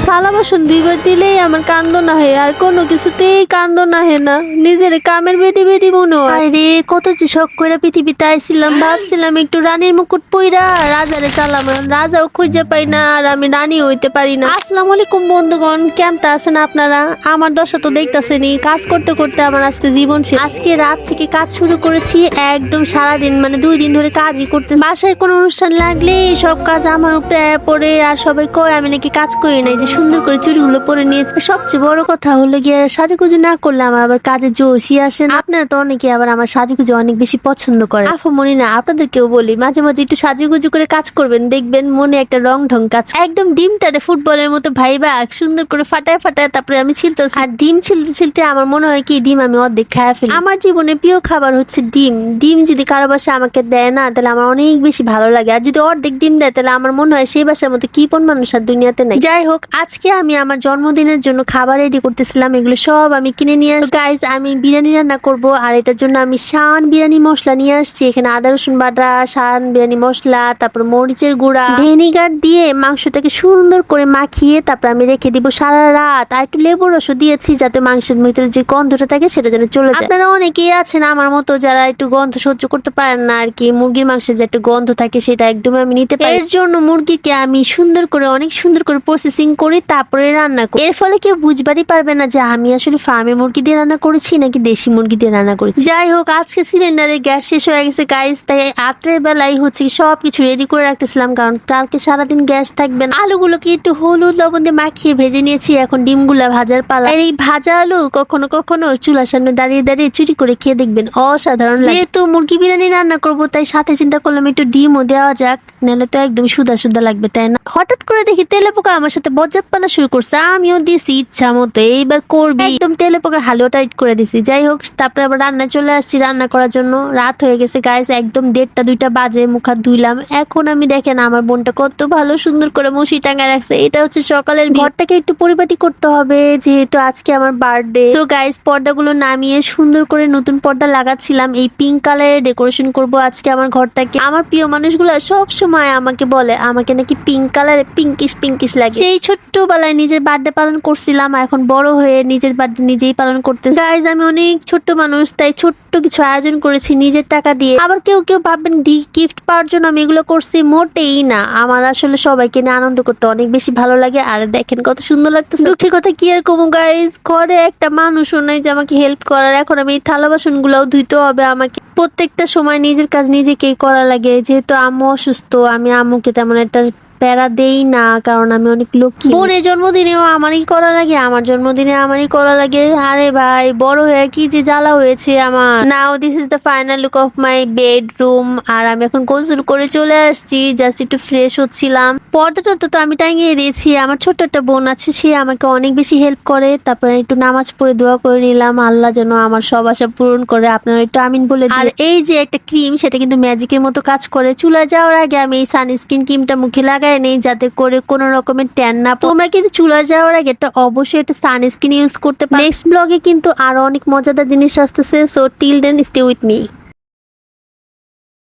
থালা বাসন দুইবার দিলেই আমার কান্দ নাহে, আর কোনো কিছুতেই কান্দ নাহে না। নিজের কামের বেটি বেটি মনে হয়। আরে কত যে শখ করে পৃথিবীতে আইছিলাম, ভাবছিলাম একটু রানীর মুকুট পইরা রাজারে চালাম, রাজাও খুঁজে পাই না আর আমি রানী হইতে পারি না। আসসালামু আলাইকুম বন্ধুগণ, কেমন আছেন আপনারা? আমার দশা তো দেখতেছেনি, কাজ করতে করতে আমার আজকে জীবন শেষ। আজকে রাত থেকে কাজ শুরু করেছি, একদম সারাদিন মানে 2 দিন ধরে কাজই করতে। বাসায় কোনো অনুষ্ঠান লাগলে সব কাজ আমার উপরে পড়ে, আর সবাই কয় আমি নাকি কাজ করি নাই, যে সুন্দর করে চুড়িগুলো পরে নিয়েছে। সবচেয়ে বড় কথা হলো গিয়ে সাজুগুজু না করলে আমার আবার কাজে জোশই আসে না। আপনারা তো অনেকে আবার আমার সাজুগুজু অনেক বেশি পছন্দ করে। আফু মনি না, আপনাদেরকেও বলি মাঝে মাঝে একটু সাজুগুজু করে কাজ করবেন, দেখবেন মনে একটা রং ঢং কাজ। একদম ডিমটারে ফুটবলের মতো ভাইবা সুন্দর করে ফাটায় ফাটায় তারপরে আমি ছিলতেছি, আর ডিম ছিলতে ছিলতে আমার মনে হয় কি ডিম আমি অর্ধেক খায় ফেলি। আমার জীবনে প্রিয় খাবার হচ্ছে ডিম। ডিম যদি কারো বাসায় আমাকে দেয় না, তাহলে আমার অনেক বেশি ভালো লাগে, আর যদি অর্ধেক ডিম দেয় তাহলে আমার মনে হয় সেই বাসার মতো কি কোন মানুষ আর দুনিয়াতে নাই। যাই হোক, আজকে আমি আমার জন্মদিনের জন্য খাবার রেডি করতেছিলাম, এগুলো সব আমি কিনে নিয়ে আসছি। গাইজ, আমি বিরিয়ানি রান্না করব, আর এটার জন্য আমি শান বিরিয়ানি মশলা নিয়ে আসছি। এখানে আদা রসুন বাটা, শান বিরিয়ানি মশলা, তারপর মরিচের গুঁড়া, ভিনেগার দিয়ে মাংসটাকে সুন্দর করে মাখিয়ে তারপর আমি রেখে দিব সারা রাত। আর একটু লেবুর রসও দিয়েছি যাতে মাংসের ভিতরে যে গন্ধটা থাকে সেটা যেন চলে যায়। আপনারা অনেকেই আছেন আমার মতো যারা একটু গন্ধ সহ্য করতে পারেন না আর কি, মুরগির মাংসের যে একটা গন্ধ থাকে সেটা একদম আমি নিতে পারি। এর জন্য মুরগিকে আমি সুন্দর করে অনেক সুন্দর করে প্রসেসিং করি, তারপরে রান্না করি। এর ফলে কেউ বুঝবারই পারবে না যে আমি আসলে ফার্মে মুরগি দিয়ে রান্না করেছি নাকি দেশি মুরগি দিয়ে রান্না করেছি। যাই হোক, আজকে সিলিন্ডারে গ্যাস শেষ হয়ে গেছে গাইস, তাই রাত্রের বেলায় হচ্ছে সবকিছু রেডি করে রাখতেছিলাম, কারণ কালকে সারাদিন গ্যাস থাকবে না। আলুগুলোকে একটু হলুদ লবণ দিয়ে মাখিয়ে ভেজে নিয়েছি, এখন ডিমগুলা ভাজার পালা। আর এই ভাজা আলু কখনো কখনো চুলার সামনে দাঁড়িয়ে দাঁড়িয়ে চুরি করে খেয়ে দেখবেন, অসাধারণ লাগে। যেহেতু মুরগি বিরিয়ানি রান্না করবো, তাই সাথে চিন্তা করলাম একটু ডিমও দেওয়া যাক, নাহলে তো একদম সুদা সুদা লাগবে, তাই না? হঠাৎ করে দেখি তেলে পোকা আমার সাথে বজ্জাত পানা শুরু করছে, আমিও দিছি ইচ্ছা মতো এইবার করবি, একদম তেলে পোকার হালুয়া টাইট করে দিছি। যাই হোক, তারপরে আবার রান্নায় চলে আসছি রান্না করার জন্য। রাত হয়ে গেছে গাইস, একদম 1:30-2টা বাজে। মুখ হাত ধুইলাম, এখন আমি দেখেন আমার বোনটা কত ভালো সুন্দর করে মশি টাঙায় রাখছে। এটা হচ্ছে সকালের ঘরটাকে একটু পরিপাটি করতে হবে, যেহেতু আজকে আমার বার্থডে। সো গাইস, পর্দাগুলো নামিয়ে সুন্দর করে নতুন পর্দা লাগাচ্ছিলাম। এই পিঙ্ক কালারের ডেকোরেশন করব আজকে আমার ঘরটাকে। আমার প্রিয় মানুষগুলো সব সময় আমাকে বলে আমাকে নাকি পিঙ্ক কালারে পিঙ্কিশ পিঙ্কিশ লাগে। সেই ছোট্টবেলায় নিজের বার্থডে পালন করছিলাম, এখন বড় হয়ে নিজের বার্থডে নিজেই পালন করতে। গাইস, আমি অনেক ছোট্ট মানুষ, তাই ছোট্ট কিছু আয়োজন করেছি নিজের টাকা দিয়ে। আবার কেউ কেউ ভাববেন গিফট পাওয়ার জন্য আমি এগুলো করছি, মোটেই না। আমার আসলে সবাইকে নিয়ে আনন্দ করতে অনেক বেশি ভালো লাগে, আর দেখেন কত সুন্দর লাগতেছে। দুঃখের কথা কি আর কমু গাইস, ঘরে একটা মানুষও নাই যে আমাকে হেল্প করার। এখন আমি এই থালা বাসন গুলাও ধুইতে হবে আমাকে। প্রত্যেকটা সময় নিজের কাজ নিজেকেই করা লাগে, যেহেতু আম্মু অসুস্থ, আমি আম্মুকে তেমন একটা প্যারা দেই না, কারণ আমি অনেক লক্ষ্মী। বোনের জন্মদিনেও আমারই করা লাগে, আমার জন্মদিনে আমারই করা লাগে। আরে ভাই, বড় হয়ে কি যে জ্বালা হয়েছে আমার। Now this is the final look of my bedroom. আর আমি এখন গোসল করে চলে আসছি, জাস্ট একটু ফ্রেশ হচ্ছিলাম। পর্দাটা তো আমি টাঙিয়ে দিয়েছি। আমার ছোট্ট একটা বোন আছে, সে আমাকে অনেক বেশি হেল্প করে। তারপরে একটু নামাজ পড়ে দোয়া করে নিলাম, আল্লাহ যেন আমার সব আশা পূরণ করে। আপনারা একটু আমিন বলে দিন। আর এই যে একটা ক্রিম, সেটা কিন্তু ম্যাজিকের মতো কাজ করে। চুলা যাওয়ার আগে আমি এই সানস্ক্রিন ক্রিমটা মুখে লাগাই নেই, যাতে করে কোনো রকমের ট্যান না। তোমরা কিন্তু চুলার যাওয়ার আগে অবশ্যই একটা সানস্ক্রিন ইউজ করতে পারো। নেক্সট ব্লগে কিন্তু আরো অনেক মজাদার জিনিস আসতেছে, so till then stay with me.